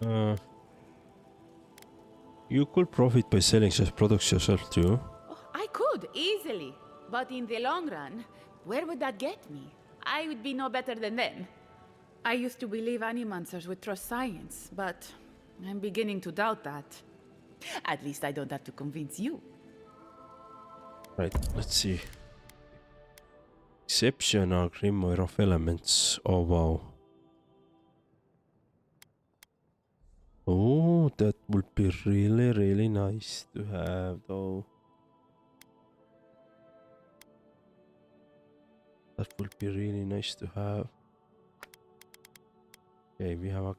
Uh, you could profit by selling such products yourself too. Oh, I could, easily. But in the long run, where would that get me? I would be no better than them. I used to believe animancers would trust science, but I'm beginning to doubt that. At least I don't have to convince you. Right, let's see. Exceptional grimoire of elements. Oh wow. Oh, that would be really nice to have though. That would be really nice to have. Okay, we have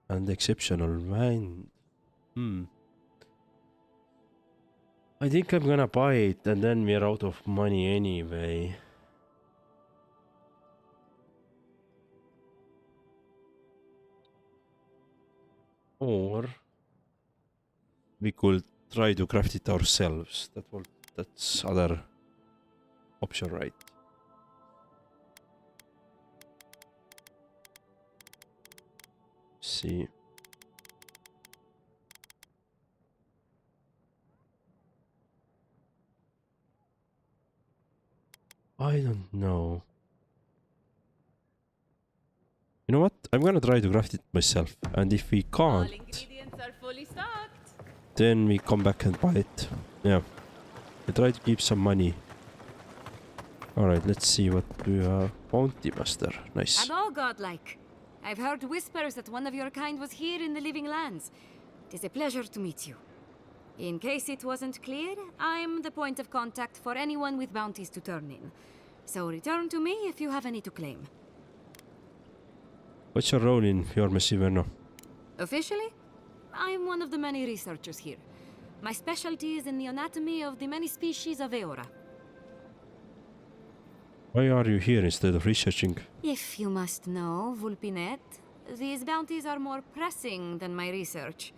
an exceptional wand. I think I'm gonna buy it and then we're out of money anyway. Or we could try to craft it ourselves. That's other option, right? See. I don't know. You know what? I'm gonna try to craft it myself. And if we All can't, ingredients are fully stocked. then we come back and buy it. Yeah. I try to keep some money. Alright, let's see what we have. Bounty Master. Nice. I'm all godlike. I've heard whispers that one of your kind was here in the living lands. It is a pleasure to meet you. In case it wasn't clear, I'm the point of contact for anyone with bounties to turn in. So return to me if you have any to claim. What's your role in your Inferno? Officially, I'm one of the many researchers here. My specialty is in the anatomy of the many species of Eora. Why are you here instead of researching? If you must know, Vulpinet, these bounties are more pressing than my research.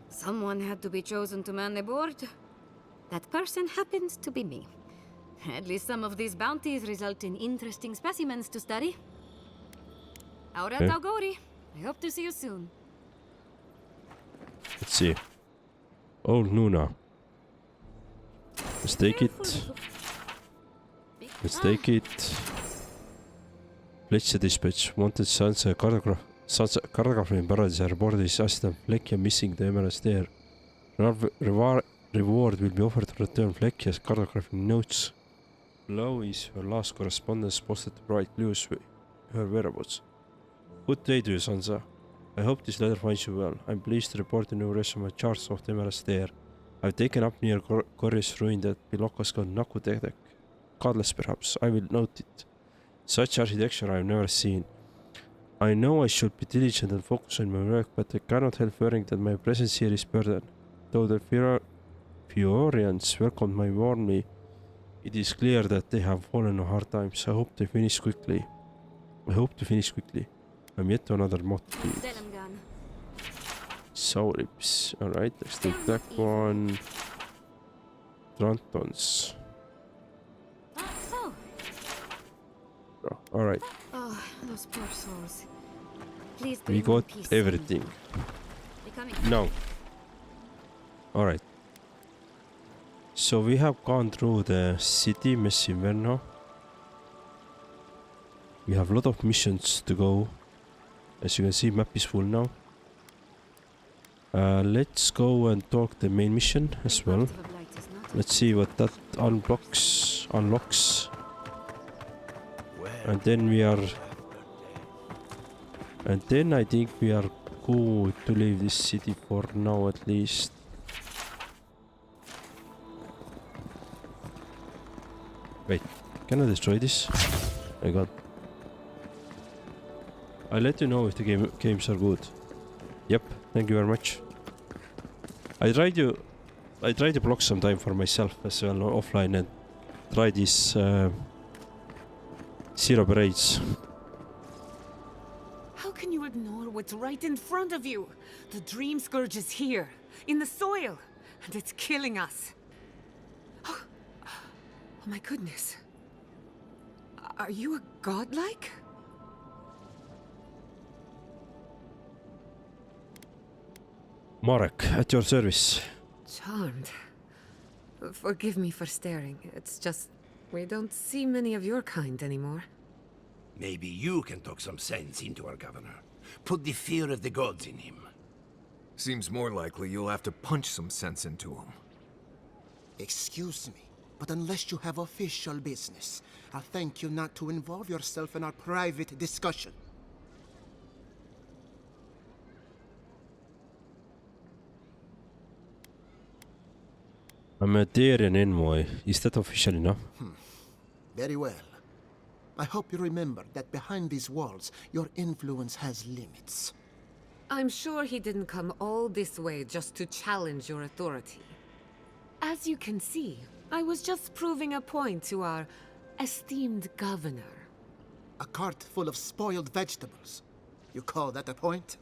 Someone had to be chosen to man the board. That person happens to be me. At least some of these bounties result in interesting specimens to study. Aura Okay. Taugori, I hope to see you soon. Let's see. Oh, Nuna. Let's take it. Let's take it. Pledge dispatch. Wanted Sansa cartography in Paradise reported his assistant Flekia missing the Emerald Stair. Reward will be offered to return Flekia's cartography notes. Below is her last correspondence posted to provide clues with her whereabouts. Good day to you, Sansa. I hope this letter finds you well. I'm pleased to report a new resume charts of the Emerald Stair. I've taken up near Corrius ruin that Bilokas called Nakutetek. Godless perhaps, I will note it. Such architecture I've never seen. I know I should be diligent and focus on my work, but I cannot help fearing that my presence here is burden. Though the Fiorians welcomed me warmly, it is clear that they have fallen on hard times. I hope to finish quickly. I'm yet to another motive. Soul lips. Alright, let's take that one. Trantons. Alright. Oh, those poor souls. Please We bring them got peace. everything. No. Alright. So we have gone through the city, Messinverno. We have a lot of missions to go. As you can see, map is full now. Let's go and talk the main mission as well. Let's see what that unlocks. And then we are... And then I think we are good to leave this city for now at least. Wait, can I destroy this? My god. I'll let you know if the games are good. Yep, thank you very much. I try to block some time for myself as well offline and try these zero parades. How can you ignore what's right in front of you? The Dream Scourge is here, in the soil, and it's killing us. Oh my goodness. Are you a godlike? Marek, at your service. Charmed. Forgive me for staring. It's just we don't see many of your kind anymore. Maybe you can talk some sense into our governor. Put the fear of the gods in him. Seems more likely you'll have to punch some sense into him. Excuse me, but unless you have official business, I'll thank you not to involve yourself in our private discussion. I'm a Darian envoy. Is that official enough? Very well. I hope you remember that behind these walls, your influence has limits. I'm sure he didn't come all this way just to challenge your authority. As you can see, I was just proving a point to our esteemed governor. A cart full of spoiled vegetables. You call that a point?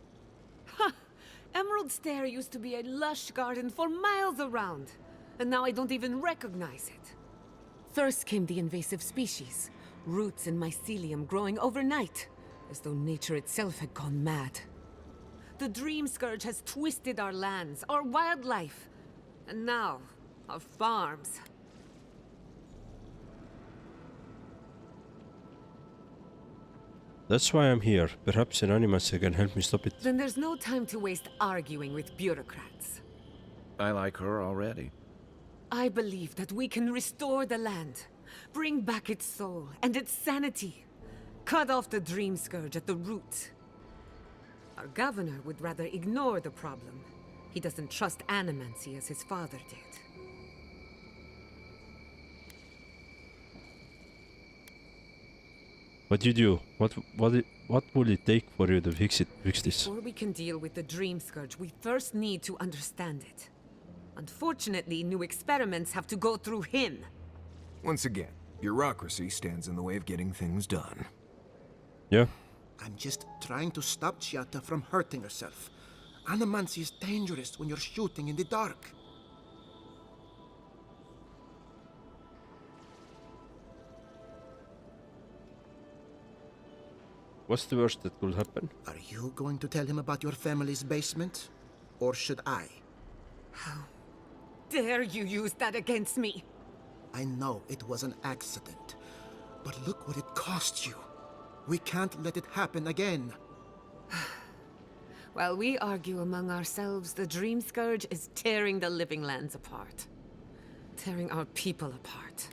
Emerald Stair used to be a lush garden for miles around, and now I don't even recognize it. First came the invasive species, roots and mycelium growing overnight, as though nature itself had gone mad. The Dream Scourge has twisted our lands, our wildlife, and now, our farms. That's why I'm here. Perhaps an animator can help me stop it. Then there's no time to waste arguing with bureaucrats. I like her already. I believe that we can restore the land, bring back its soul and its sanity, cut off the Dream Scourge at the root. Our governor would rather ignore the problem. He doesn't trust animancy as his father did. What you do? What will it take for you to fix this? Before we can deal with the Dream Scourge, we first need to understand it. Unfortunately, new experiments have to go through him. Once again, bureaucracy stands in the way of getting things done. Yeah. I'm just trying to stop Giatta from hurting herself. Animancy is dangerous when you're shooting in the dark. What's the worst that could happen? Are you going to tell him about your family's basement? Or should I? Dare you use that against me? I know it was an accident, but look what it cost you. We can't let it happen again. While we argue among ourselves, the Dream Scourge is tearing the living lands apart. Tearing our people apart.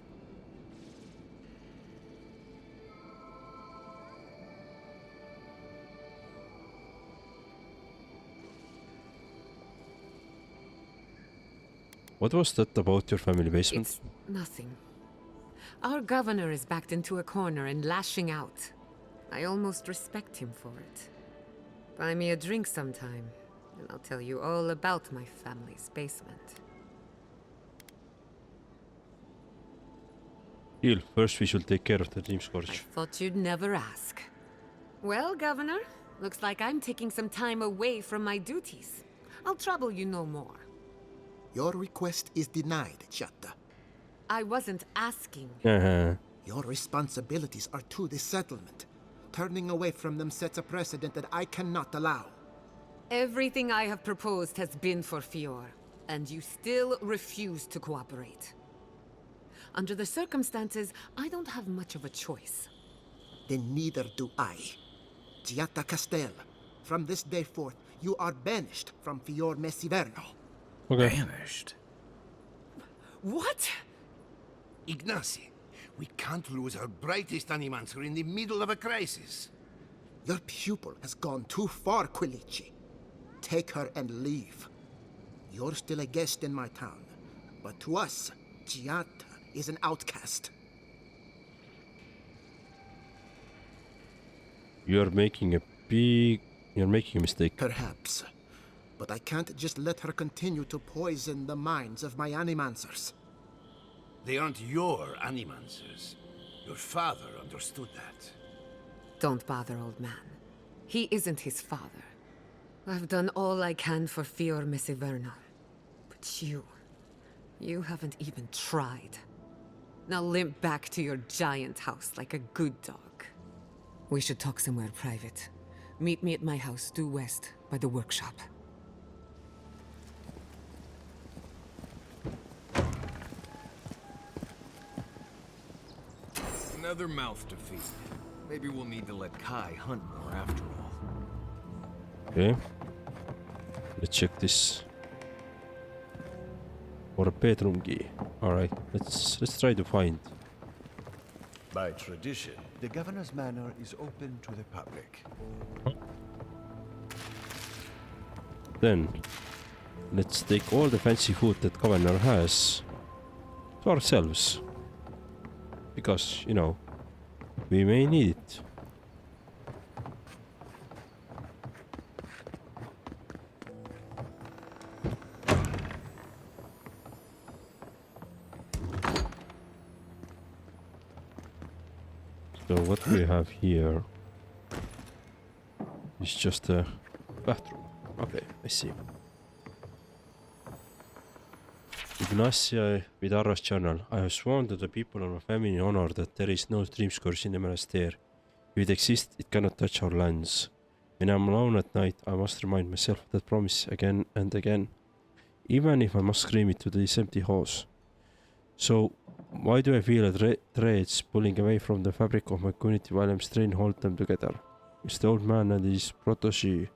What was that about your family basement? It's nothing. Our governor is backed into a corner and lashing out. I almost respect him for it. Buy me a drink sometime, and I'll tell you all about my family's basement. Deal. First we should take care of the Dream I Scourge. thought you'd never ask. Well, Governor, looks like I'm taking some time away from my duties. I'll trouble you no more. Your request is denied, Giatta. I wasn't asking. Your responsibilities are to the settlement. Turning away from them sets a precedent that I cannot allow. Everything I have proposed has been for Fior, and you still refuse to cooperate. Under the circumstances, I don't have much of a choice. Then neither do I. Giatta Castel, from this day forth, you are banished from Fior Messiverno. Okay. Banished. What? Ignacy, we can't lose our brightest animancer in the middle of a crisis. Your pupil has gone too far, Quilici. Take her and leave. You're still a guest in my town, but to us, Giatta is an outcast. You're making a mistake. Perhaps. But I can't just let her continue to poison the minds of my animancers. They aren't your animancers. Your father understood that. Don't bother, old man. He isn't his father. I've done all I can for Fior Messiverno. But you haven't even tried. Now limp back to your giant house like a good dog. We should talk somewhere private. Meet me at my house due west by the workshop. Another mouth to feed. Maybe we'll need to let Kai hunt more after all. Okay. Let's check this. For a bedroom key. Alright, let's try to find. By tradition, the governor's manor is open to the public. Then let's take all the fancy food that governor has to ourselves. Because, you know, we may need it. So what we have here is just a bathroom. Okay, I see. Ignacia Vidarra's journal. I have sworn to the people of my family in honor that there is no dream scourge in the monastery. If it exists, it cannot touch our lands. When I'm alone at night, I must remind myself of that promise again and again, even if I must scream it to these empty halls. So, why do I feel a threads pulling away from the fabric of my community while I'm trying to hold them together? It's the old man and his protege,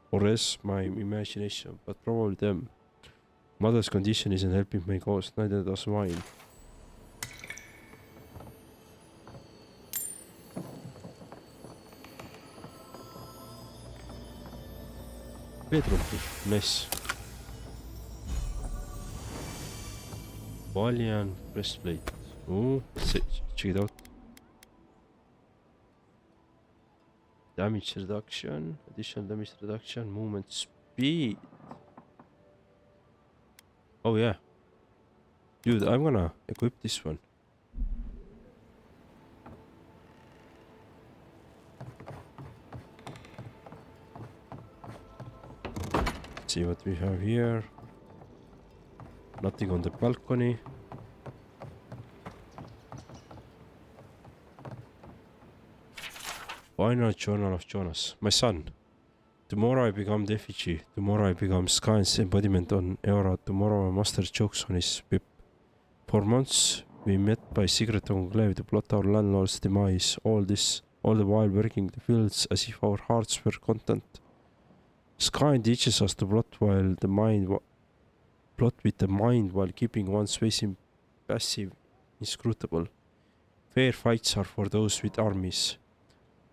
or else my imagination, but probably them. Mother's condition isn't helping my cause, neither does mine. Bedroom key, nice. Valiant breastplate. Oh, check it out. Damage reduction, additional damage reduction, movement speed. Oh yeah. Dude, I'm gonna equip this one. Let's see what we have here. Nothing on the balcony. Final journal of Jonas. My son. Tomorrow I become the effigy. Tomorrow I become Sky's embodiment on Eora. Tomorrow my master chokes on his whip. For months we met by secret conclave to plot our landlord's demise. All the while working the fields as if our hearts were content. Sky teaches us to plot with the mind while keeping one's face passive, inscrutable. Fair fights are for those with armies.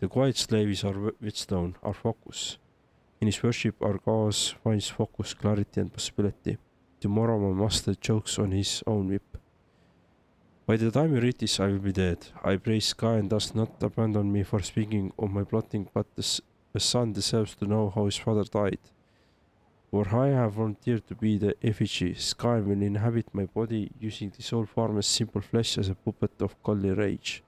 The quiet slave is our whetstone, our focus. In his worship, our cause finds focus, clarity, and possibility. Tomorrow, my master chokes on his own whip. By the time you read this, I will be dead. I pray Sky and does not abandon me for speaking of my plotting, but the son deserves to know how his father died. For I have volunteered to be the effigy. Sky will inhabit my body, using the soul form as simple flesh as a puppet of godly rage.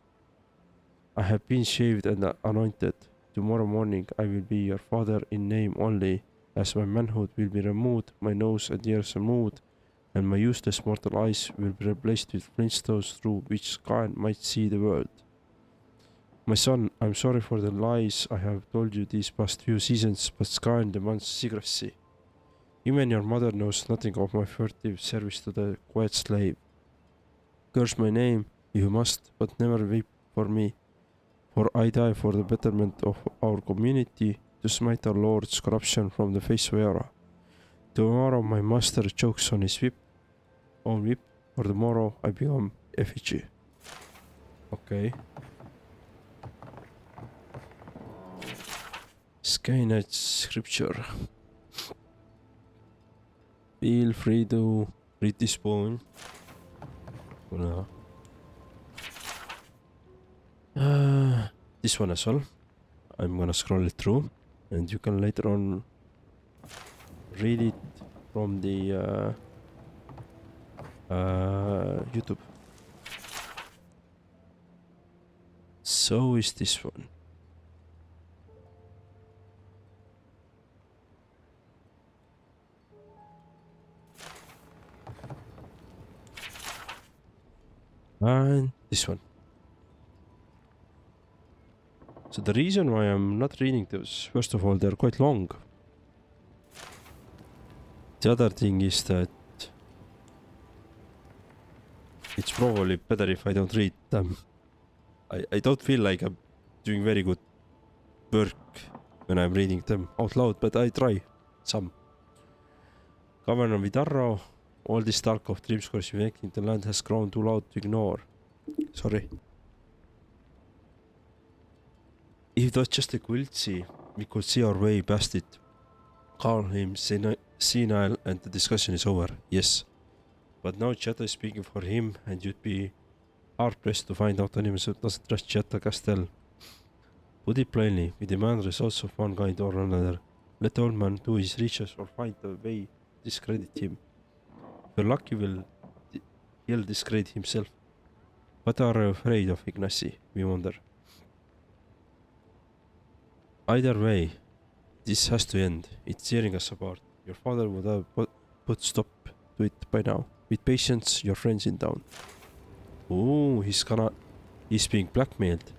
I have been shaved and anointed. Tomorrow morning I will be your father in name only, as my manhood will be removed, my nose and ears removed, and my useless mortal eyes will be replaced with flintstones through which Sky might see the world. My son, I'm sorry for the lies I have told you these past few seasons, but Sky demands secrecy. Even your mother knows nothing of my furtive service to the quiet slave. Curse my name, if you must, but never weep for me. For I die for the betterment of our community, to smite our lord's corruption from the face of Eora. Tomorrow my master chokes on his own whip, or tomorrow I become effigy. Okay. Skynet scripture. Feel free to read this poem. This one as well. I'm gonna scroll it through, and you can later on read it from the YouTube. So is this one. And this one. So the reason why I'm not reading those, first of all, they're quite long. The other thing is that it's probably better if I don't read them. I don't feel like I'm doing very good work when I'm reading them out loud, but I try some. Governor Vidarro, all this talk of dream scores making the land has grown too loud to ignore. Sorry. If it was just a Quilty, we could see our way past it. Call him senile and the discussion is over, yes. But now Chetta is speaking for him and you'd be hard-pressed to find out anyone who doesn't trust Chetta Castell. Put it plainly, we demand results of one kind or another. Let the old man do his research or find a way to discredit him. If you're lucky, he'll discredit himself. What are you afraid of, Ignacy? We wonder. Either way, this has to end. It's tearing us apart. Your father would have put stop to it by now. With patience, your friend's in town. Oh, he's being blackmailed.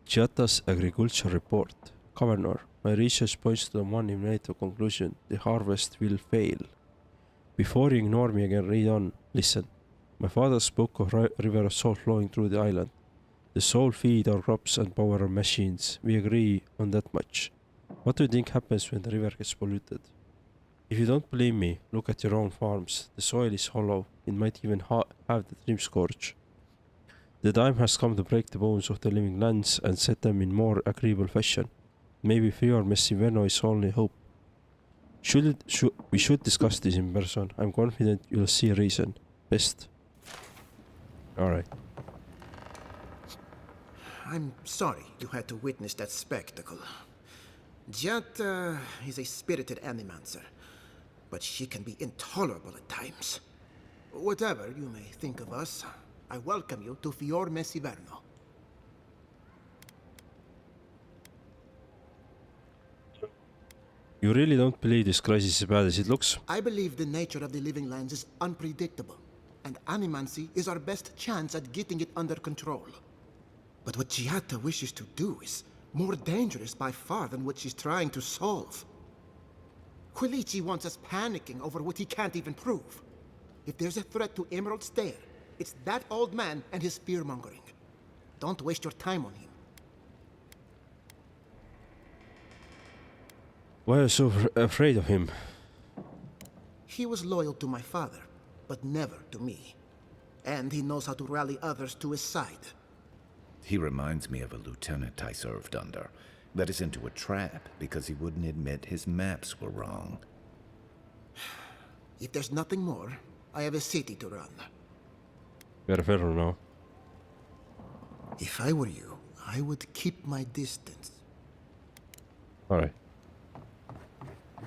Chiata's agriculture report. Governor, my research points to the one inevitable conclusion. The harvest will fail. Before you ignore me again, read on. Listen. My father spoke of river of salt flowing through the island. The soul feed our crops and power our machines. We agree on that much. What do you think happens when the river gets polluted? If you don't believe me, look at your own farms. The soil is hollow. It might even have the dream scourge. The time has come to break the bones of the living lands and set them in more agreeable fashion. Maybe free or Messiveno is only hope. We should discuss this in person. I'm confident you'll see a reason. Best. Alright. I'm sorry you had to witness that spectacle. Giatta is a spirited animancer, but she can be intolerable at times. Whatever you may think of us, I welcome you to Fior Messiverno. You really don't believe this crisis is as bad as it looks? I believe the nature of the living lands is unpredictable, and animancy is our best chance at getting it under control. But what Giatta wishes to do is more dangerous by far than what she's trying to solve. Quilici wants us panicking over what he can't even prove. If there's a threat to Emerald Stair, it's that old man and his fear-mongering. Don't waste your time on him. Why are you so afraid of him? He was loyal to my father, but never to me. And he knows how to rally others to his side. He reminds me of a lieutenant I served under. Led us into a trap because he wouldn't admit his maps were wrong. If there's nothing more, I have a city to run. You're a fellow now. If I were you, I would keep my distance. Alright.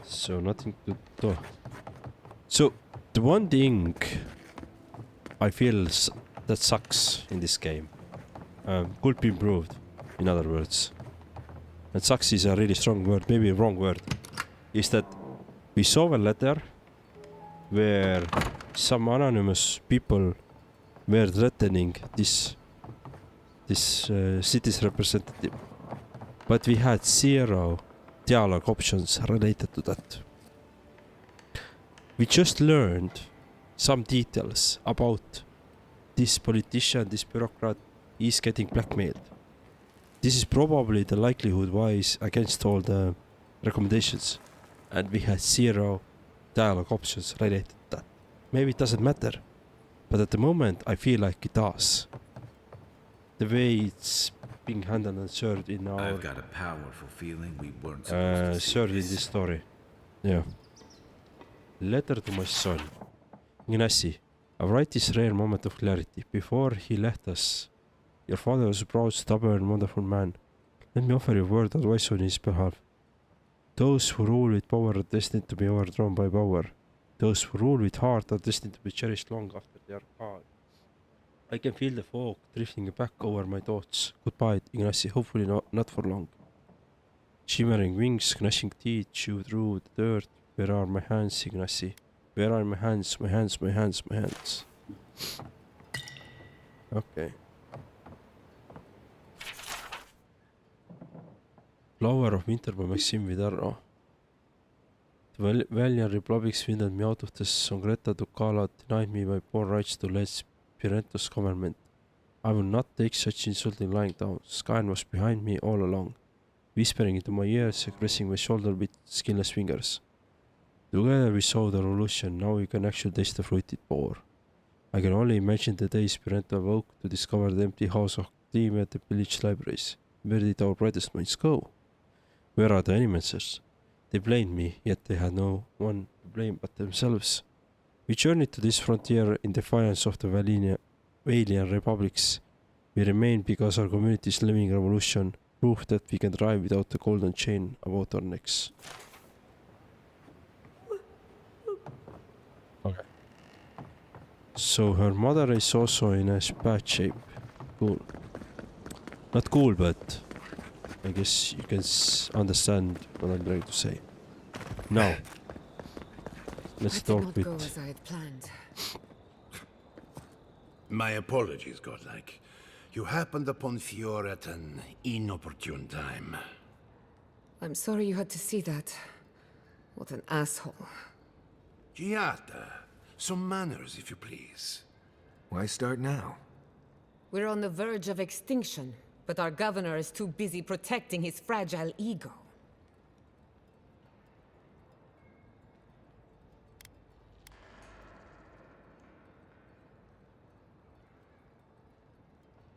So nothing to do. So the one thing I feel that sucks in this game could be improved, in other words. And sucks is a really strong word, maybe a wrong word. Is that we saw a letter where some anonymous people were threatening this city's representative, but we had 0 dialogue options related to that. We just learned some details about this politician, this bureaucrat is getting blackmailed. This is probably the likelihood why is against all the recommendations, and we had 0 dialogue options related to that. Maybe it doesn't matter, but at the moment I feel like it does. The way it's being handled and served in our I've got a powerful feeling we weren't supposed to see served in this story. Yeah. Letter to my son. Ignacy, I write this rare moment of clarity. Before he left us, your father was a proud, stubborn, wonderful man. Let me offer you a word of advice on his behalf. Those who rule with power are destined to be overthrown by power. Those who rule with heart are destined to be cherished long after they are gone. I can feel the fog drifting back over my thoughts. Goodbye, Ignacy, hopefully not for long. Shimmering wings, gnashing teeth chew through the dirt. Where are my hands, Ignacy? Where are my hands, my hands, my hands, my hands? Okay. Flower of Winter by Maxim Vidarro. The valiant republic swindled me out of the Songretta Ducala, denied me my poor rights to Let's Pirento's government. I will not take such insulting lying down. Skyn was behind me all along, whispering into my ears and caressing my shoulder with skinless fingers. Together we saw the revolution, now we can actually taste the fruited boar. I can only imagine the days Pirento awoke to discover the empty house of team at the village libraries. Where did our brightest minds go? Where are the animancers? They blamed me, yet they had no one to blame but themselves. We journeyed to this frontier in defiance of the Valian republics. We remained because our community's living revolution proved that we can drive without the golden chain about our necks. Okay. So her mother is also in a bad shape. Cool. Not cool, but I guess you can understand what I'm trying to say. Now, let's talk That did not with... go as I had planned. My apologies, Godlike. You happened upon Fior at an inopportune time. I'm sorry you had to see that. What an asshole. Giata, some manners, if you please. Why start now? We're on the verge of extinction, but our governor is too busy protecting his fragile ego.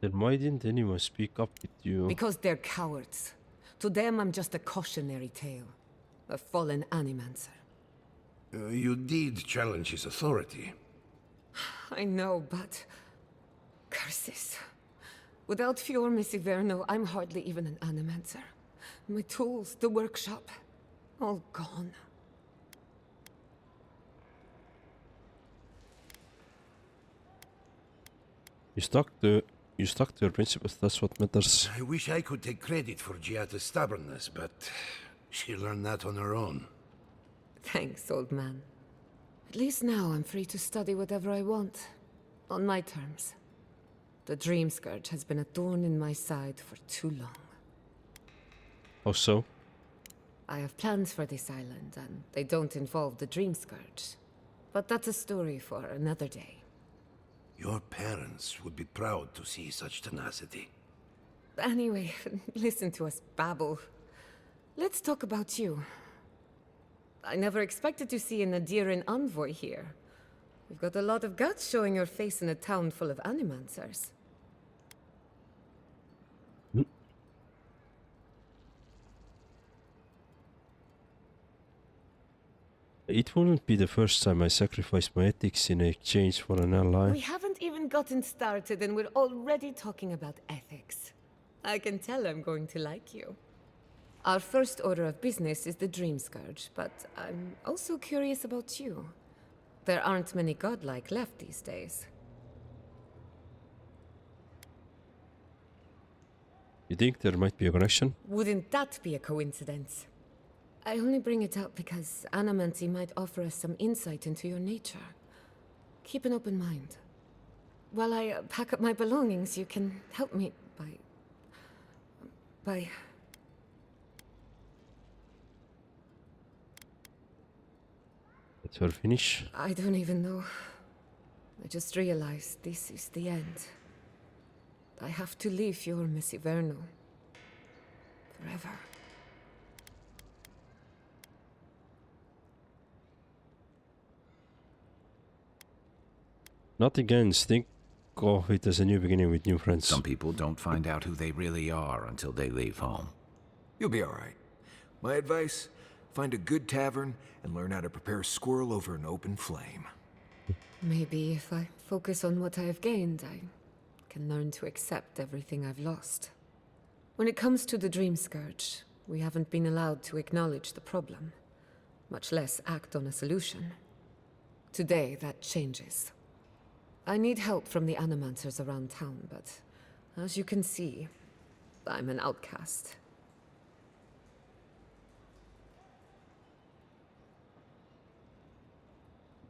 Then why didn't anyone speak up with you? Because they're cowards. To them, I'm just a cautionary tale. A fallen animancer. You did challenge his authority. I know, but... curses. Without Fior Messiverno, I'm hardly even an animancer. My tools, the workshop, all gone. You stuck to your principles, that's what matters. I wish I could take credit for Giata's stubbornness, but she learned that on her own. Thanks, old man. At least now I'm free to study whatever I want. On my terms. The Dream Scourge has been a thorn in my side for too long. How so? I have plans for this island, and they don't involve the Dream Scourge. But that's a story for another day. Your parents would be proud to see such tenacity. Anyway, listen to us babble. Let's talk about you. I never expected to see an Adiran envoy here. You've got a lot of guts showing your face in a town full of animancers. It wouldn't be the first time I sacrificed my ethics in exchange for an ally. We haven't even gotten started and we're already talking about ethics. I can tell I'm going to like you. Our first order of business is the Dream Scourge, but I'm also curious about you. There aren't many godlike left these days. You think there might be a connection? Wouldn't that be a coincidence? I only bring it up because Animancy might offer us some insight into your nature. Keep an open mind. While I pack up my belongings, you can help me by... Let her finish. I don't even know. I just realized this is the end. I have to leave your Messiverno. Forever. Not against. Think of it as a new beginning with new friends. Some people don't find out who they really are until they leave home. You'll be alright. My advice? Find a good tavern and learn how to prepare a squirrel over an open flame. Maybe if I focus on what I have gained, I can learn to accept everything I've lost. When it comes to the Dream Scourge, we haven't been allowed to acknowledge the problem, much less act on a solution. Today, that changes. I need help from the animancers around town, but as you can see, I'm an outcast.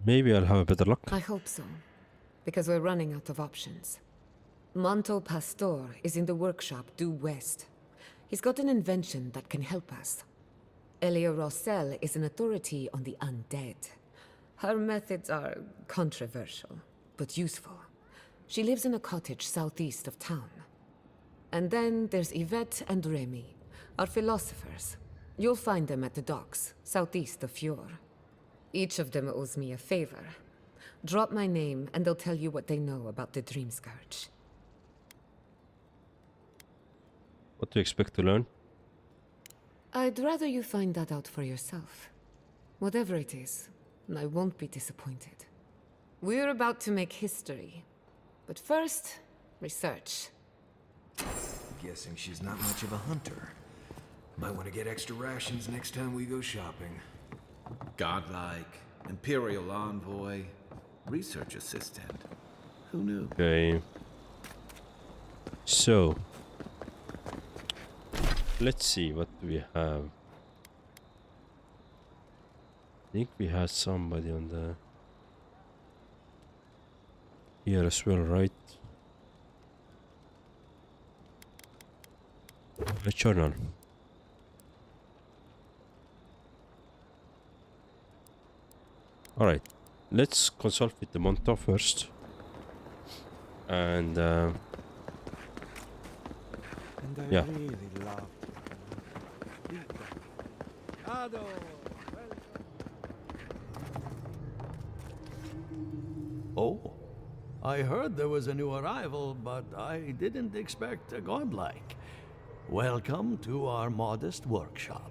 Maybe I'll have a better luck. I hope so, because we're running out of options. Manto Pastor is in the workshop due west. He's got an invention that can help us. Elia Rossell is an authority on the undead. Her methods are controversial, but useful. She lives in a cottage southeast of town. And then there's Yvette and Remy, our philosophers. You'll find them at the docks, southeast of Fjord. Each of them owes me a favor. Drop my name, and they'll tell you what they know about the Dream Scourge. What do you expect to learn? I'd rather you find that out for yourself. Whatever it is, I won't be disappointed. We're about to make history. But first, research. Guessing she's not much of a hunter. Might want to get extra rations next time we go shopping. Godlike, Imperial Envoy, Research Assistant. Who knew? Okay. So, let's see what we have. I think we had somebody on the here as well, right? A journal. All right, let's consult with the Monto first, and yeah. Really love Ado, oh, I heard there was a new arrival, but I didn't expect a godlike. Welcome to our modest workshop.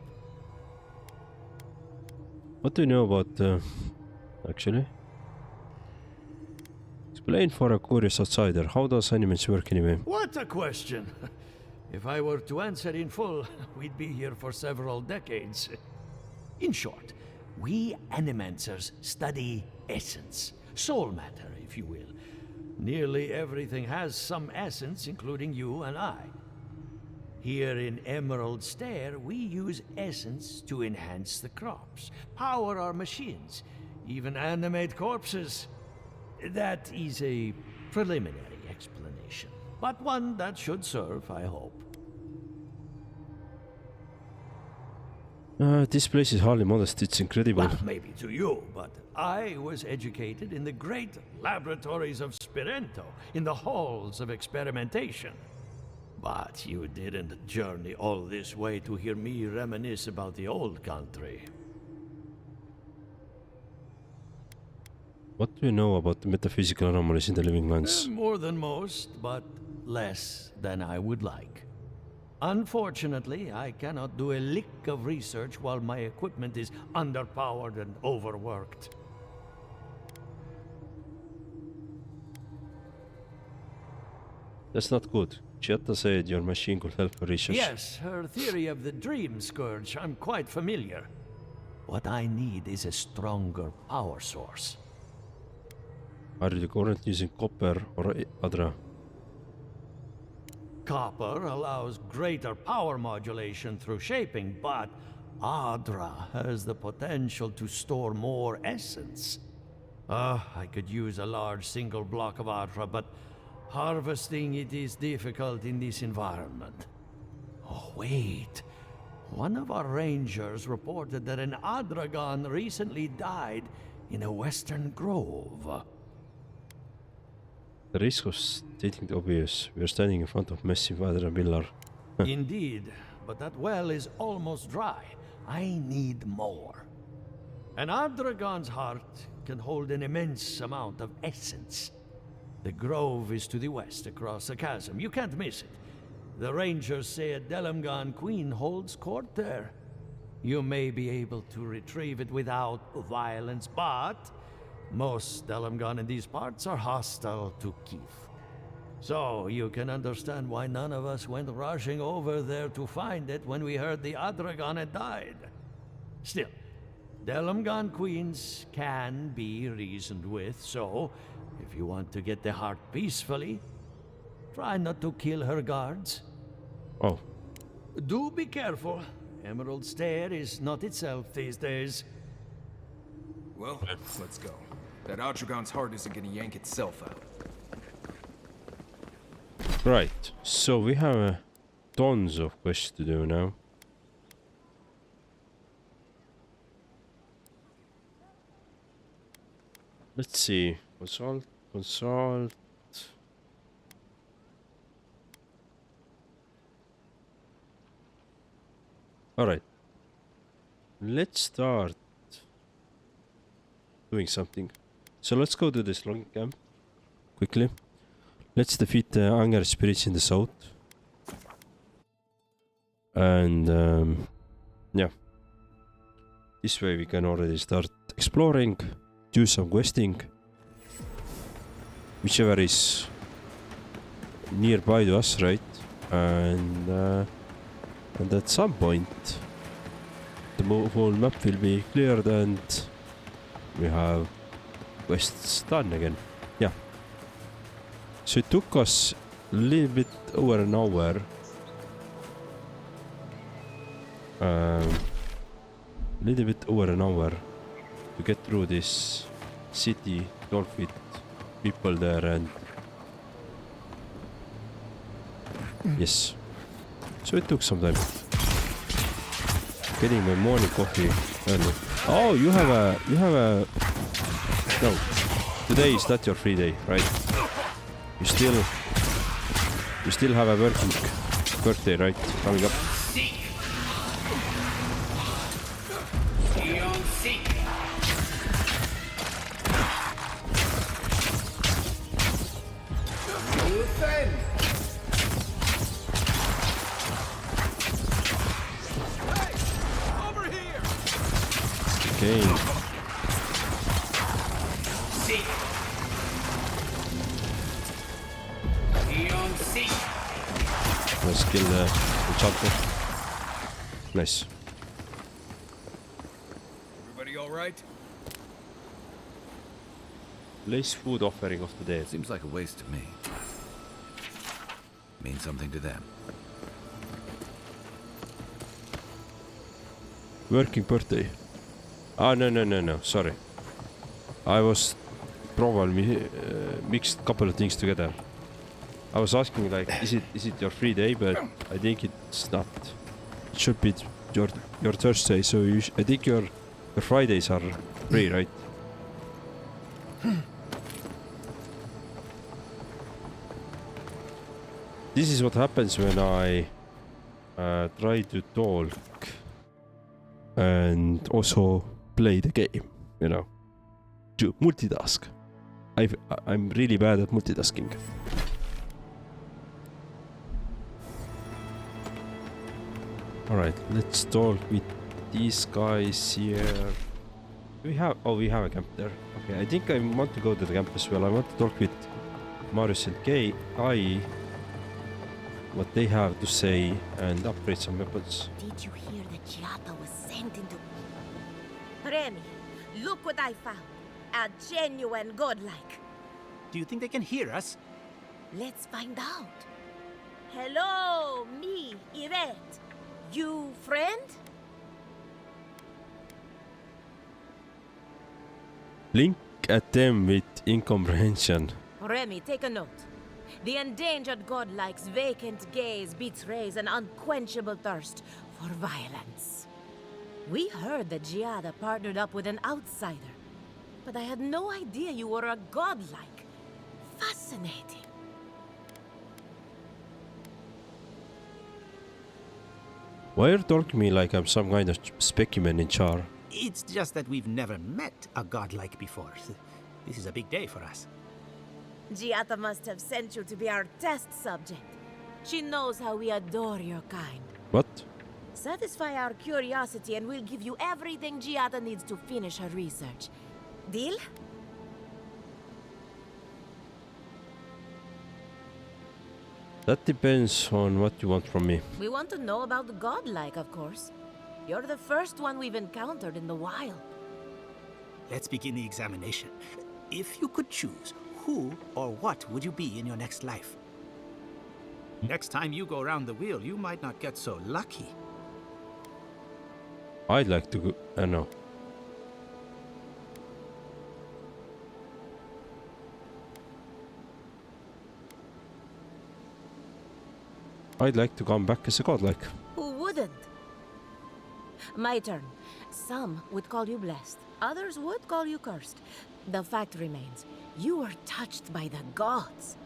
What do you know about, actually? Explain for a curious outsider, how does animals work anyway? What a question! If I were to answer in full, we'd be here for several decades. In short, we animancers study essence, soul matter, if you will. Nearly everything has some essence, including you and I. Here in Emerald Stair, we use essence to enhance the crops, power our machines, even animate corpses. That is a preliminary explanation, but one that should serve, I hope. This place is hardly modest, it's incredible. Well, maybe to you, but I was educated in the great laboratories of Spirento, in the halls of experimentation. But you didn't journey all this way to hear me reminisce about the old country. What do you know about the metaphysical anomalies in the living lands? More than most, but less than I would like. Unfortunately, I cannot do a lick of research while my equipment is underpowered and overworked. That's not good. Chetta said your machine could help her research. Yes, her theory of the Dream Scourge, I'm quite familiar. What I need is a stronger power source. Are you currently using copper or Adra? Copper allows greater power modulation through shaping, but Adra has the potential to store more essence. I could use a large single block of Adra, but harvesting it is difficult in this environment. Oh, wait. One of our rangers reported that an Adragon recently died in a western grove. The risk of stating the obvious. We are standing in front of massive Adra pillar. Indeed, but that well is almost dry. I need more. An Adragon's heart can hold an immense amount of essence. The grove is to the west, across the chasm. You can't miss it. The rangers say a Delamgan queen holds court there. You may be able to retrieve it without violence, but most Delamgan in these parts are hostile to Keith. So you can understand why none of us went rushing over there to find it when we heard the Adragon had died. Still, Delamgan queens can be reasoned with, so if you want to get the heart peacefully, try not to kill her guards. Oh. Do be careful. Emerald Stair is not itself these days. Well, let's go. That Adragon's heart isn't gonna yank itself out. Right, so we have tons of quests to do now. Let's see. Consult. Alright. Let's start doing something. So let's go to this long camp quickly. Let's defeat the anger spirits in the south. And yeah. This way we can already start exploring, do some questing. Whichever is nearby to us, right? And at some point the whole map will be cleared and we have quests done again. Yeah. So it took us a little bit over an hour. Little bit over an hour to get through this city, talk with people there, and yes. So it took some time. Getting my morning coffee early. Oh, you have a no. Today is not your free day, right? You still have a working birthday, right? Coming up. Okay. Let's kill the chopper. Nice. Everybody all right? Place food offering of the day. Seems like a waste to me. Means something to them. Working birthday. Ah, no. Sorry. I was probably mixed couple of things together. I was asking like, is it your free day? But I think it's not. It should be your Thursday. So I think your Fridays are free, right? This is what happens when I try to talk and also play the game, you know, to multitask. I'm really bad at multitasking. Alright, let's talk with these guys here. We have a camp there. Okay, I think I want to go to the camp as well. I want to talk with Marius and Kai, what they have to say, and upgrade some weapons. Did you hear that Giata was sent into... Remy, look what I found. A genuine godlike. Do you think they can hear us? Let's find out. Hello, me, Yvette. You friend? Blink at them with incomprehension. Remy, take a note. The endangered godlike's vacant gaze betrays an unquenchable thirst for violence. We heard that Giada partnered up with an outsider, but I had no idea you were a godlike. Fascinating. Why are you talking to me like I'm some kind of specimen in char? It's just that we've never met a godlike before. This is a big day for us. Giata must have sent you to be our test subject. She knows how we adore your kind. What? Satisfy our curiosity and we'll give you everything Giata needs to finish her research. Deal? That depends on what you want from me. We want to know about the godlike, of course. You're the first one we've encountered in the wild. Let's begin the examination. If you could choose, who or what would you be in your next life? Next time you go around the wheel, you might not get so lucky. I'd like to go... no. I'd like to come back as a godlike. Who wouldn't? My turn. Some would call you blessed. Others would call you cursed. The fact remains, you were touched by the gods.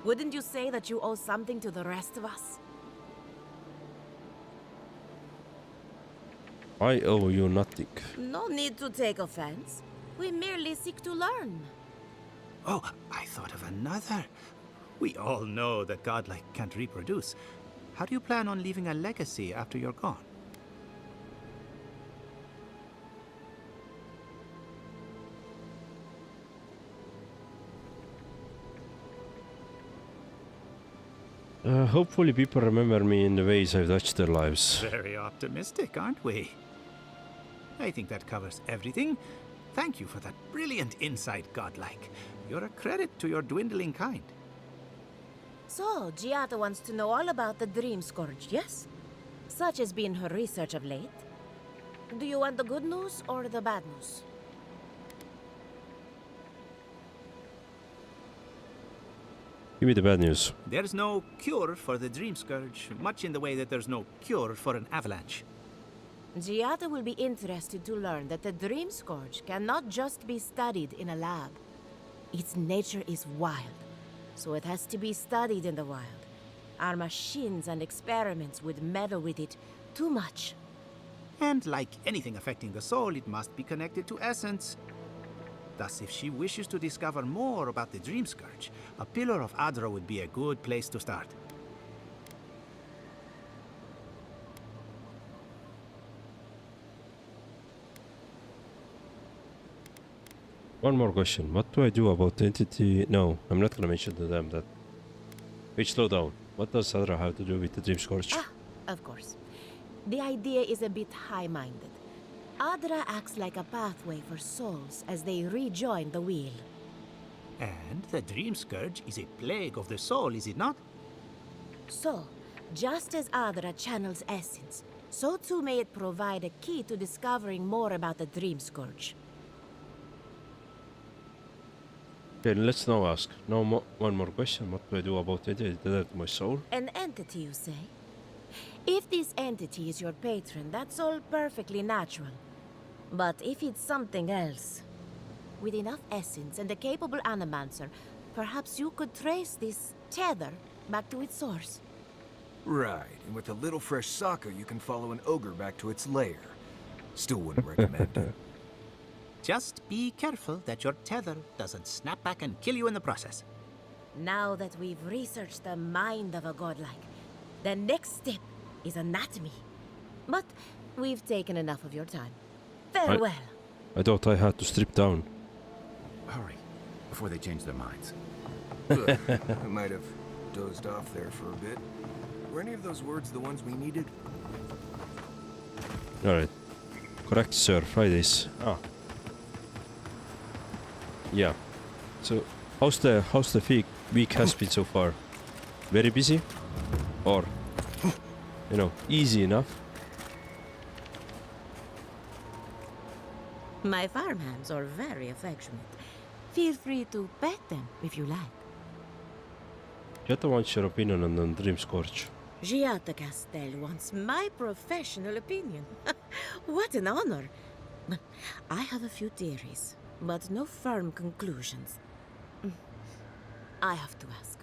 Wouldn't you say that you owe something to the rest of us? I owe you nothing. No need to take offense. We merely seek to learn. Oh, I thought of another. We all know that godlike can't reproduce. How do you plan on leaving a legacy after you're gone? Hopefully people remember me in the ways I've touched their lives. Very optimistic, aren't we? I think that covers everything. Thank you for that brilliant insight, godlike. You're a credit to your dwindling kind. So, Giada wants to know all about the Dream Scourge, yes? Such has been her research of late. Do you want the good news or the bad news? Give me the bad news. There's no cure for the Dream Scourge, much in the way that there's no cure for an avalanche. Giada will be interested to learn that the Dream Scourge cannot just be studied in a lab. Its nature is wild, so it has to be studied in the wild. Our machines and experiments would meddle with it too much. And like anything affecting the soul, it must be connected to essence. Thus, if she wishes to discover more about the Dream Scourge, a Pillar of Adra would be a good place to start. One more question. What do I do about the entity? No, I'm not gonna mention to them that. Wait, slow down. What does Adra have to do with the Dream Scourge? Ah, of course. The idea is a bit high-minded. Adra acts like a pathway for souls as they rejoin the wheel. And the Dream Scourge is a plague of the soul, is it not? So, just as Adra channels essence, so too may it provide a key to discovering more about the Dream Scourge. Okay, let's now ask. One more question. What do I do about it? Is that my soul? An entity, you say? If this entity is your patron, that's all perfectly natural. But if it's something else, with enough essence and a capable animancer, perhaps you could trace this tether back to its source. Right, and with a little fresh soccer, you can follow an ogre back to its lair. Still wouldn't recommend it. Just be careful that your tether doesn't snap back and kill you in the process. Now that we've researched the mind of a godlike, the next step is anatomy. But we've taken enough of your time. Farewell. I thought I had to strip down. Hurry, before they change their minds. I might have dozed off there for a bit. Were any of those words the ones we needed? Alright. Correct, sir. Fridays. Ah. Yeah. So, how's the week has been so far? Very busy? Or, you know, easy enough? My farmhands are very affectionate. Feel free to pet them if you like. Jetta wants your opinion on the Dream Scourge. Giada Castel wants my professional opinion. What an honor. I have a few theories, but no firm conclusions. I have to ask,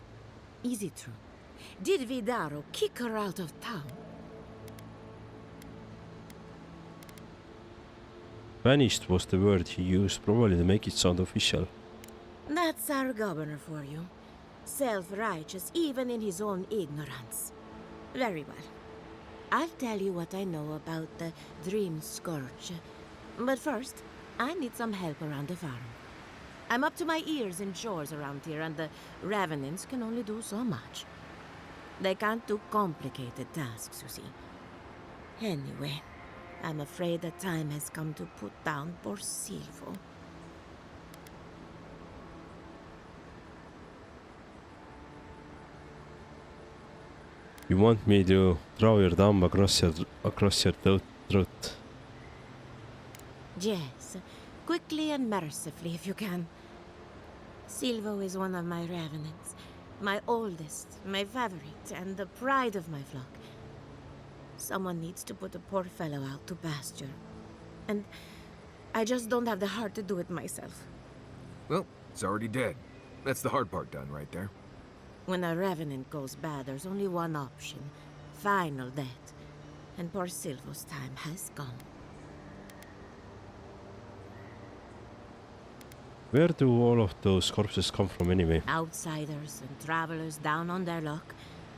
is it true? Did Vidaro kick her out of town? Vanished was the word he used, probably to make it sound official. That's our governor for you. Self-righteous even in his own ignorance. Very well. I'll tell you what I know about the Dream Scourge. But first, I need some help around the farm. I'm up to my ears in chores around here, and the Revenants can only do so much. They can't do complicated tasks, you see. Anyway, I'm afraid the time has come to put down poor Silvo. You want me to draw your thumb across your throat? Yes, quickly and mercifully if you can. Silvo is one of my Revenants, my oldest, my favorite, and the pride of my flock. Someone needs to put the poor fellow out to pasture. And I just don't have the heart to do it myself. Well, it's already dead. That's the hard part done right there. When a Revenant goes bad, there's only one option. Final death. And poor Silvo's time has come. Where do all of those corpses come from anyway? Outsiders and travelers down on their luck.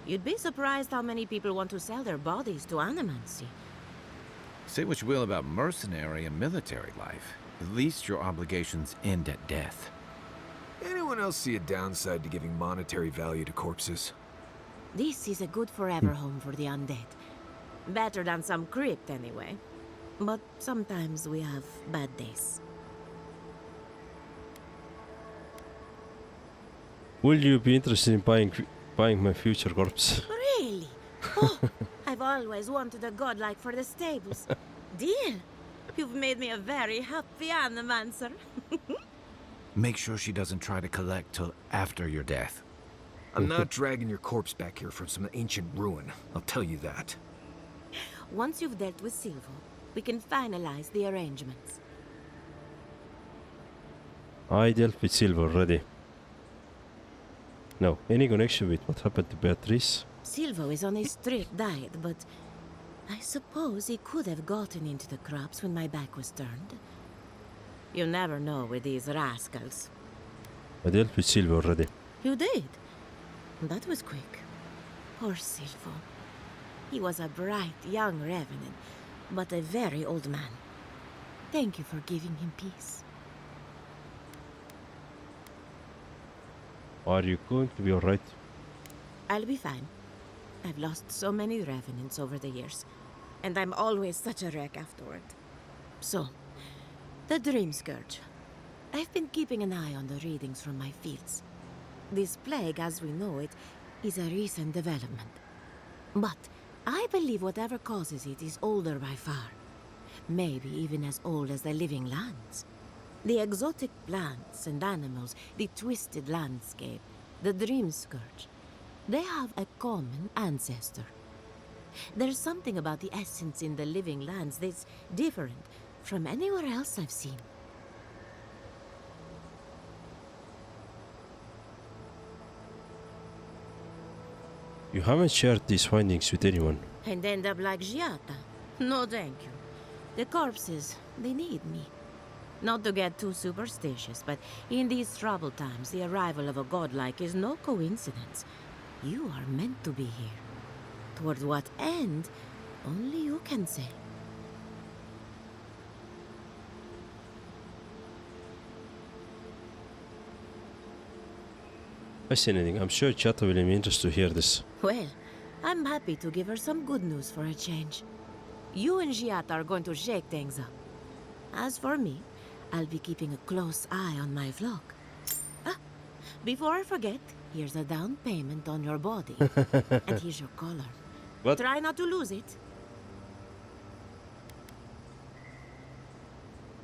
You'd be surprised how many people want to sell their bodies to animancy. Say what you will about mercenary and military life. At least your obligations end at death. Anyone else see a downside to giving monetary value to corpses? This is a good forever home for the undead. Better than some crypt, anyway. But sometimes we have bad days. Will you be interested in buying my future corpse? Really? Oh, I've always wanted a godlike for the stables. Deal. You've made me a very happy animancer. Make sure she doesn't try to collect till after your death. I'm not dragging your corpse back here from some ancient ruin, I'll tell you that. Once you've dealt with Silvo, we can finalize the arrangements. I dealt with Silver already. No, any connection with what happened to Beatrice? Silvo is on a strict diet, but I suppose he could have gotten into the crops when my back was turned. You never know with these rascals. I dealt with Silver already. You did? That was quick. Poor Silvo. He was a bright young revenant, but a very old man. Thank you for giving him peace. Are you going to be alright? I'll be fine. I've lost so many revenants over the years, and I'm always such a wreck afterward. So, the Dream Scourge. I've been keeping an eye on the readings from my fields. This plague, as we know it, is a recent development. But I believe whatever causes it is older by far. Maybe even as old as the living lands. The exotic plants and animals, the twisted landscape, the Dream Scourge. They have a common ancestor. There's something about the essence in the living lands that's different from anywhere else I've seen. You haven't shared these findings with anyone. And end up like Giata. No thank you. The corpses, they need me. Not to get too superstitious, but in these troubled times, the arrival of a godlike is no coincidence. You are meant to be here. Toward what end, only you can say. Fascinating. I'm sure Chata will be interested to hear this. Well, I'm happy to give her some good news for a change. You and Giata are going to shake things up. As for me, I'll be keeping a close eye on my flock. Ah, before I forget, here's a down payment on your body. And here's your collar. What? Try not to lose it.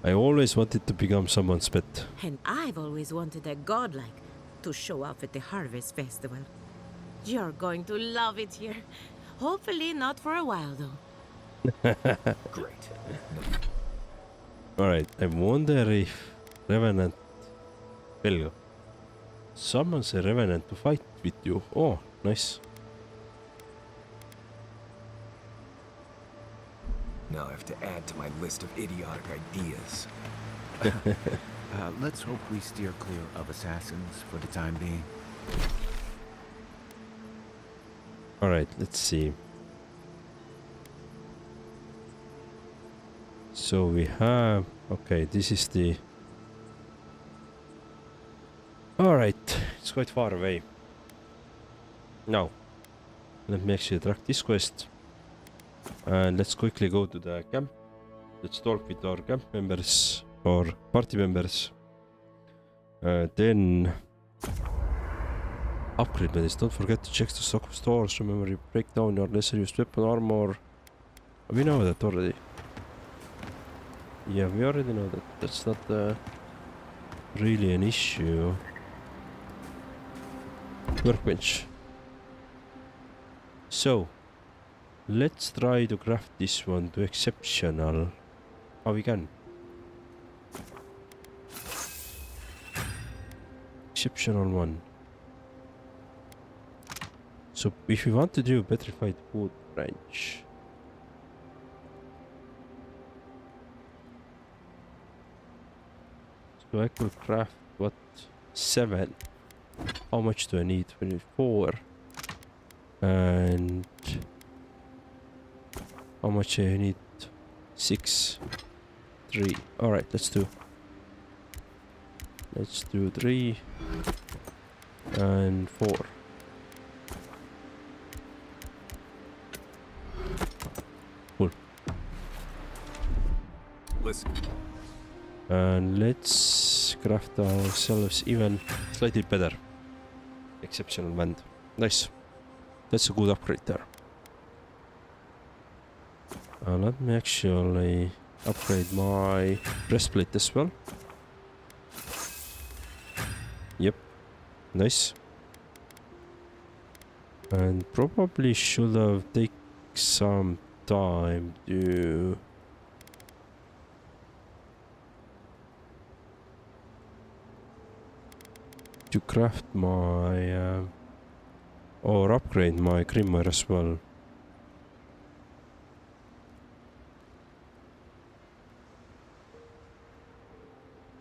I always wanted to become someone's pet. And I've always wanted a godlike to show up at the Harvest Festival. You're going to love it here. Hopefully not for a while, though. Great. Alright, I wonder if Revenant... Belgo. Summons a Revenant to fight with you. Oh, nice. Now I have to add to my list of idiotic ideas. Let's hope we steer clear of assassins for the time being. Alright, let's see. So we have... Okay, this is the... Alright, it's quite far away. Now, let me actually track this quest. And let's quickly go to the camp. Let's talk with our camp members or party members. Then upgrade medals. Don't forget to check the stock of stores. Remember, you break down your lesser used weapon armor. We know that already. Yeah, we already know that. That's not really an issue. Workbench. So, let's try to craft this one to exceptional. Oh, we can. Exceptional one. So, if you want to do petrified wood branch. So I could craft what? 7. How much do I need? 24. And how much I need? 6. 3. Alright, let's do 3 and 4. Cool. Listen. And let's craft ourselves even slightly better. Exceptional band. Nice. That's a good upgrade there. Let me actually upgrade my breastplate as well. Yep. Nice. And probably should have taken some time to craft my or upgrade my grimoire as well.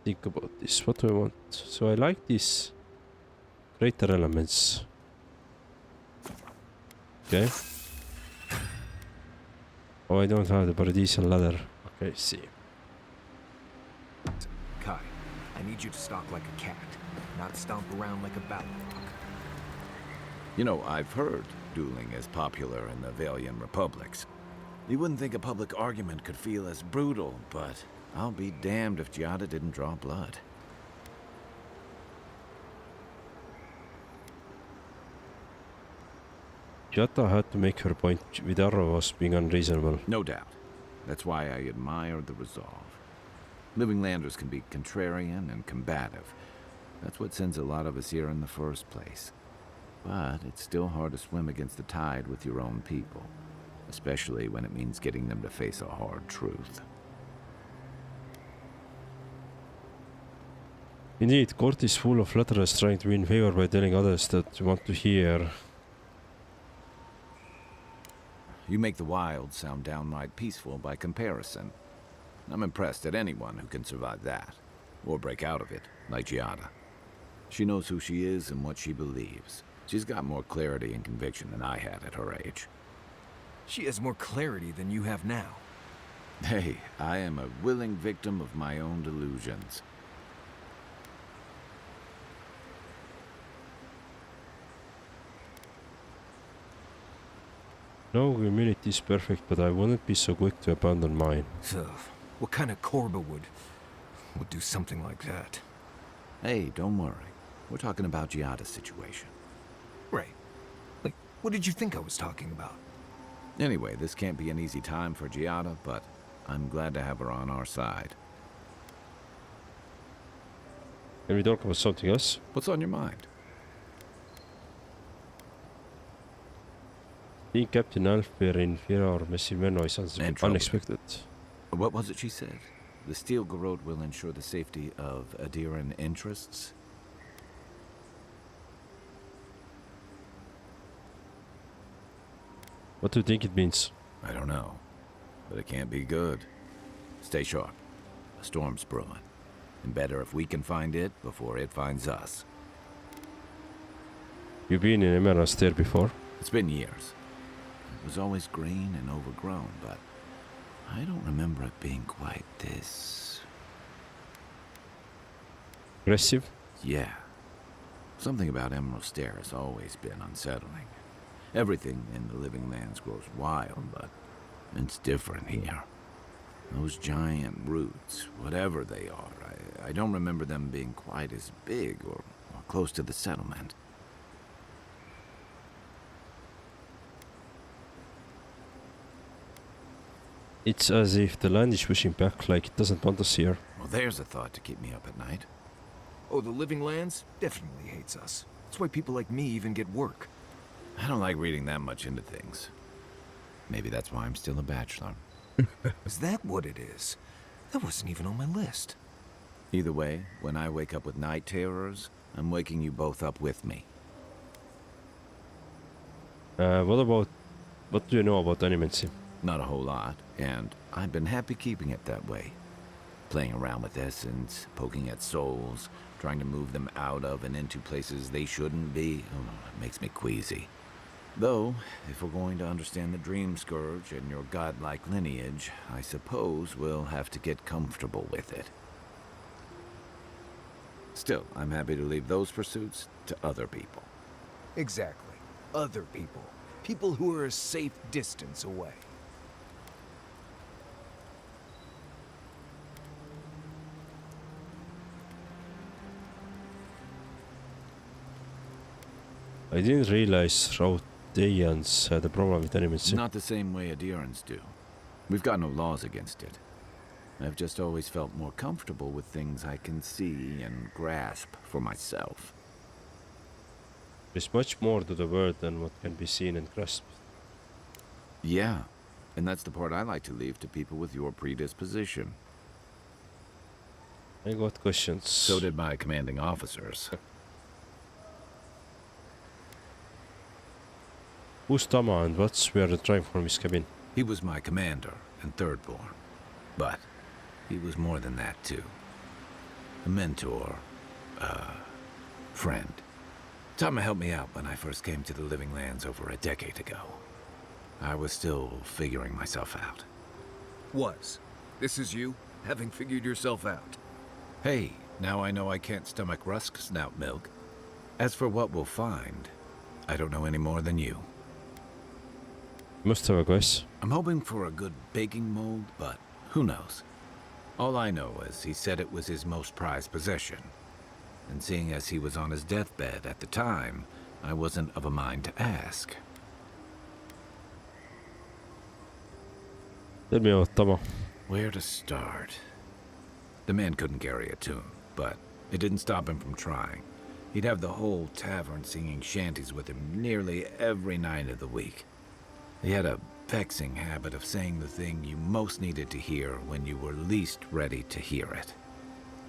Think about this. What do I want? So I like these greater elements. Okay. Oh, I don't have the paradisian ladder. Okay, see. Kai, I need you to stalk like a cat, not stomp around like a battle dog. You know, I've heard dueling is popular in the Valian republics. You wouldn't think a public argument could feel as brutal, but I'll be damned if Giada didn't draw blood. Giada had to make her point. Vidara was being unreasonable. No doubt. That's why I admire the resolve. Living Landers can be contrarian and combative. That's what sends a lot of us here in the first place. But it's still hard to swim against the tide with your own people, especially when it means getting them to face a hard truth. Indeed, court is full of flatterers trying to win favor by telling others that you want to hear. You make the wild sound downright peaceful by comparison. I'm impressed at anyone who can survive that, or break out of it, like Giada. She knows who she is and what she believes. She's got more clarity and conviction than I had at her age. She has more clarity than you have now. Hey, I am a willing victim of my own delusions. No community is perfect, but I wouldn't be so quick to abandon mine. So, what kind of Korba would do something like that? Hey, don't worry. We're talking about Giada's situation. Right. Like, what did you think I was talking about? Anyway, this can't be an easy time for Giada, but I'm glad to have her on our side. Can we talk about something else? What's on your mind? Being Captain Alfir in Firar Messimeno sounds unexpected. What was it she said? The Steel Garrote will ensure the safety of Adiran interests? What do you think it means? I don't know, but it can't be good. Stay sharp. A storm's brewing. And better if we can find it before it finds us. You've been in Emerald Stair before? It's been years. It was always green and overgrown, but I don't remember it being quite this... aggressive? Yeah. Something about Emerald Stair has always been unsettling. Everything in the living lands grows wild, but it's different here. Those giant roots, whatever they are, I don't remember them being quite as big or close to the settlement. It's as if the land is pushing back, like it doesn't want us here. Well, there's a thought to keep me up at night. Oh, the Living Lands definitely hates us. That's why people like me even get work. I don't like reading that much into things. Maybe that's why I'm still a bachelor. Is that what it is? That wasn't even on my list. Either way, when I wake up with night terrors, I'm waking you both up with me. What do you know about animancy? Not a whole lot, and I've been happy keeping it that way. Playing around with essence, poking at souls, trying to move them out of and into places they shouldn't be. Oh, it makes me queasy. Though, if we're going to understand the Dream Scourge and your godlike lineage, I suppose we'll have to get comfortable with it. Still, I'm happy to leave those pursuits to other people. Exactly. Other people. People who are a safe distance away. I didn't realize Raudians had a problem with animals. Not the same way adherents do. We've got no laws against it. I've just always felt more comfortable with things I can see and grasp for myself. There's much more to the world than what can be seen and grasped. Yeah, and that's the part I like to leave to people with your predisposition. I got questions. So did my commanding officers. Who's Tama and what's where the drive from his cabin? He was my commander and thirdborn. But he was more than that, too. A mentor, friend. Tama helped me out when I first came to the Living Lands over a decade ago. I was still figuring myself out. This is you, having figured yourself out. Hey, now I know I can't stomach rusk snout milk. As for what we'll find, I don't know any more than you. Must have a guess. I'm hoping for a good baking mold, but who knows? All I know is he said it was his most prized possession. And seeing as he was on his deathbed at the time, I wasn't of a mind to ask. Tell me about Tama. Where to start? The man couldn't carry a tune, but it didn't stop him from trying. He'd have the whole tavern singing shanties with him nearly every night of the week. He had a vexing habit of saying the thing you most needed to hear when you were least ready to hear it.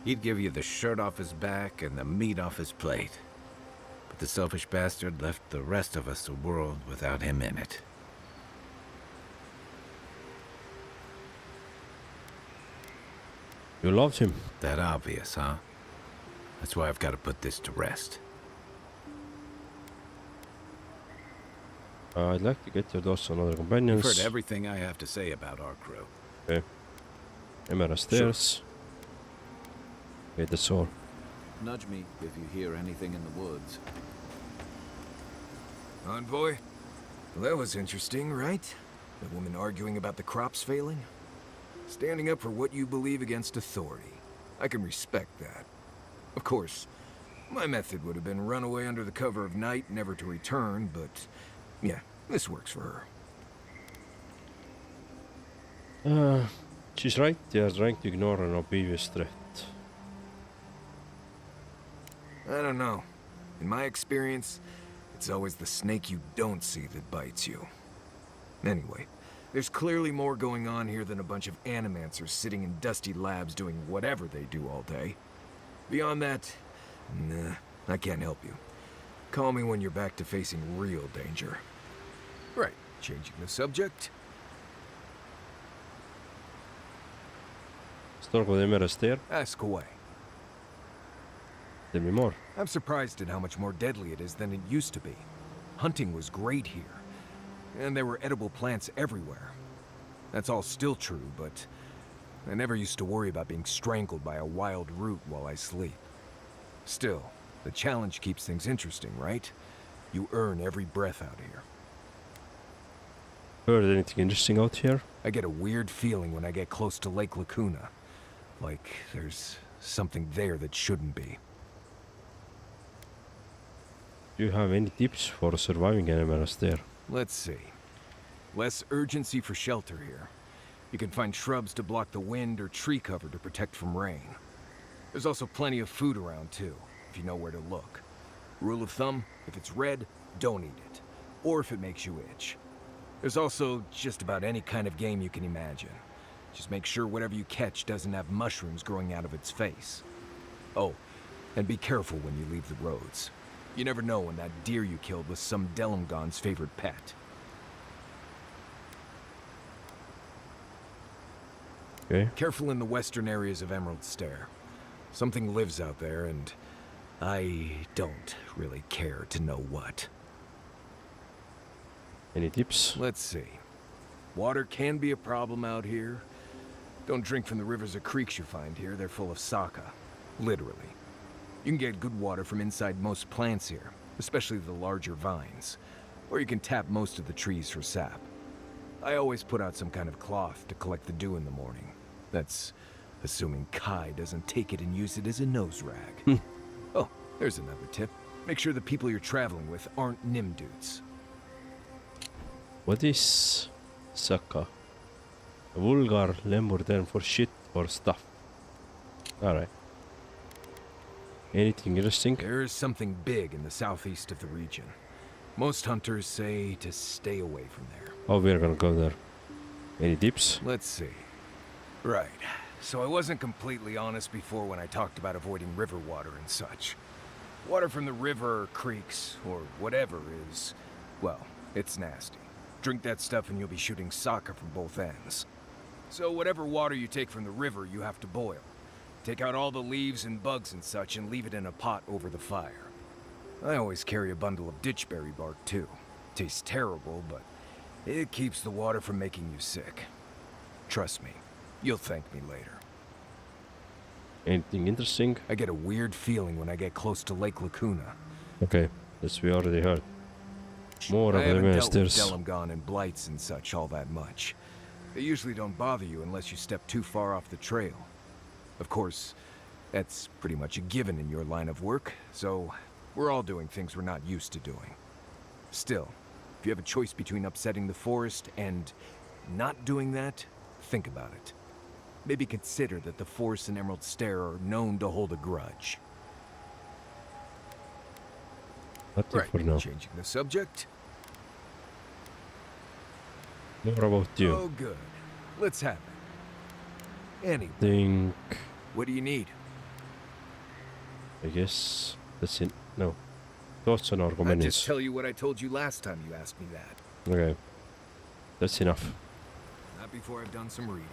He'd give you the shirt off his back and the meat off his plate. But the selfish bastard left the rest of us a world without him in it. You loved him. That obvious, huh? That's why I've got to put this to rest. I'd like to get your thoughts on other companions. You've heard everything I have to say about our crew. Okay. Emerald Stairs. Okay, that's all. Nudge me if you hear anything in the woods. Envoy? Well, that was interesting, right? The woman arguing about the crops failing? Standing up for what you believe against authority. I can respect that. Of course, my method would have been run away under the cover of night, never to return, but yeah, this works for her. She's right. They are trying to ignore an obvious threat. I don't know. In my experience, it's always the snake you don't see that bites you. Anyway, there's clearly more going on here than a bunch of animancers sitting in dusty labs doing whatever they do all day. Beyond that, nah, I can't help you. Call me when you're back to facing real danger. Right, changing the subject. Start with Emerald Stair. Ask away. Tell me more. I'm surprised at how much more deadly it is than it used to be. Hunting was great here, and there were edible plants everywhere. That's all still true, but I never used to worry about being strangled by a wild root while I sleep. Still, the challenge keeps things interesting, right? You earn every breath out here. Heard anything interesting out here? I get a weird feeling when I get close to Lake Lacuna. Like there's something there that shouldn't be. Do you have any tips for surviving an Emerald Stair? Let's see. Less urgency for shelter here. You can find shrubs to block the wind or tree cover to protect from rain. There's also plenty of food around too, if you know where to look. Rule of thumb, if it's red, don't eat it. Or if it makes you itch. There's also just about any kind of game you can imagine. Just make sure whatever you catch doesn't have mushrooms growing out of its face. Oh, and be careful when you leave the roads. You never know when that deer you killed was some Delumgon's favorite pet. Okay. Careful in the western areas of Emerald Stair. Something lives out there, and I don't really care to know what. Any tips? Let's see. Water can be a problem out here. Don't drink from the rivers or creeks you find here. They're full of saka. Literally. You can get good water from inside most plants here, especially the larger vines. Or you can tap most of the trees for sap. I always put out some kind of cloth to collect the dew in the morning. That's assuming Kai doesn't take it and use it as a nose rag. Oh, there's another tip. Make sure the people you're traveling with aren't Nimdudes. What is saka? A vulgar lemur term for shit or stuff. Alright. Anything interesting? There's something big in the southeast of the region. Most hunters say to stay away from there. Oh, we're gonna go there. Any tips? Let's see. Right. So I wasn't completely honest before when I talked about avoiding river water and such. Water from the river or creeks, or whatever is, well, it's nasty. Drink that stuff and you'll be shooting saka from both ends. So whatever water you take from the river, you have to boil. Take out all the leaves and bugs and such and leave it in a pot over the fire. I always carry a bundle of ditchberry bark too. Tastes terrible, but it keeps the water from making you sick. Trust me, you'll thank me later. Anything interesting? I get a weird feeling when I get close to Lake Lacuna. Okay, this we already heard. More I of the haven't dealt with monsters. Delamgon and blights and such all that much. They usually don't bother you unless you step too far off the trail. Of course, that's pretty much a given in your line of work, so we're all doing things we're not used to doing. Still, if you have a choice between upsetting the forest and not doing that, think about it. Maybe consider that the forest and Emerald Stair are known to hold a grudge. Nothing for now. Changing the subject. More about you. Oh, good. Let's have it. Anyway, what do you need? I guess that's it. No. Thoughts on our I'll companions. just tell you what I told you last time you asked me that. Okay. That's enough. Not before I've done some reading.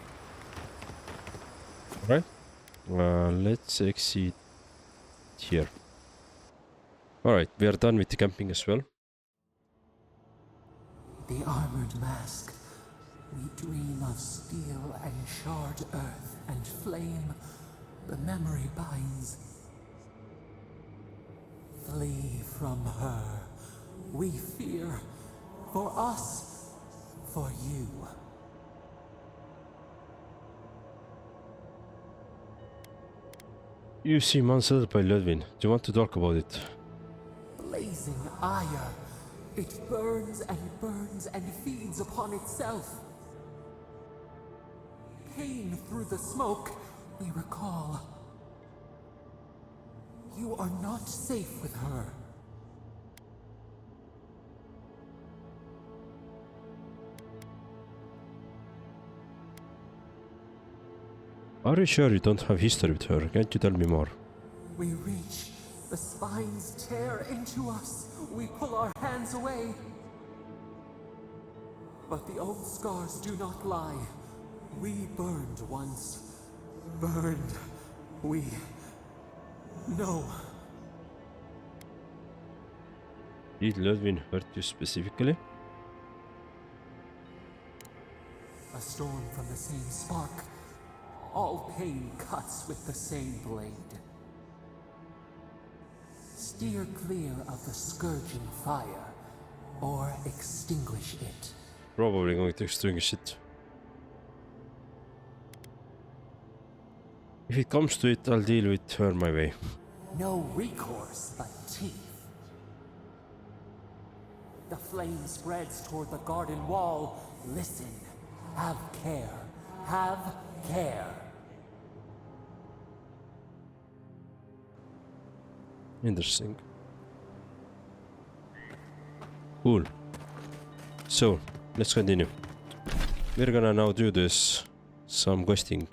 Alright. Let's exit here. Alright, we are done with the camping as well. The armored mask. We dream of steel and charred earth and flame. The memory binds. Flee from her. We fear. For us. For you. You seem unsettled by Ludwin. Do you want to talk about it? Blazing ire. It burns and feeds upon itself. Pain through the smoke, we recall. You are not safe with her. Are you sure you don't have history with her? Can't you tell me more? We reach. The spines tear into us. We pull our hands away. But the old scars do not lie. We burned once. Burned. We know. Did Ludwin hurt you specifically? A storm from the same spark. All pain cuts with the same blade. Steer clear of the scourging fire, or extinguish it. Probably going to extinguish it. If it comes to it, I'll deal with her my way. No recourse but teeth. The flame spreads toward the garden wall. Listen. Have care. Have care. Interesting. Cool. So, let's continue. We're gonna now do some questing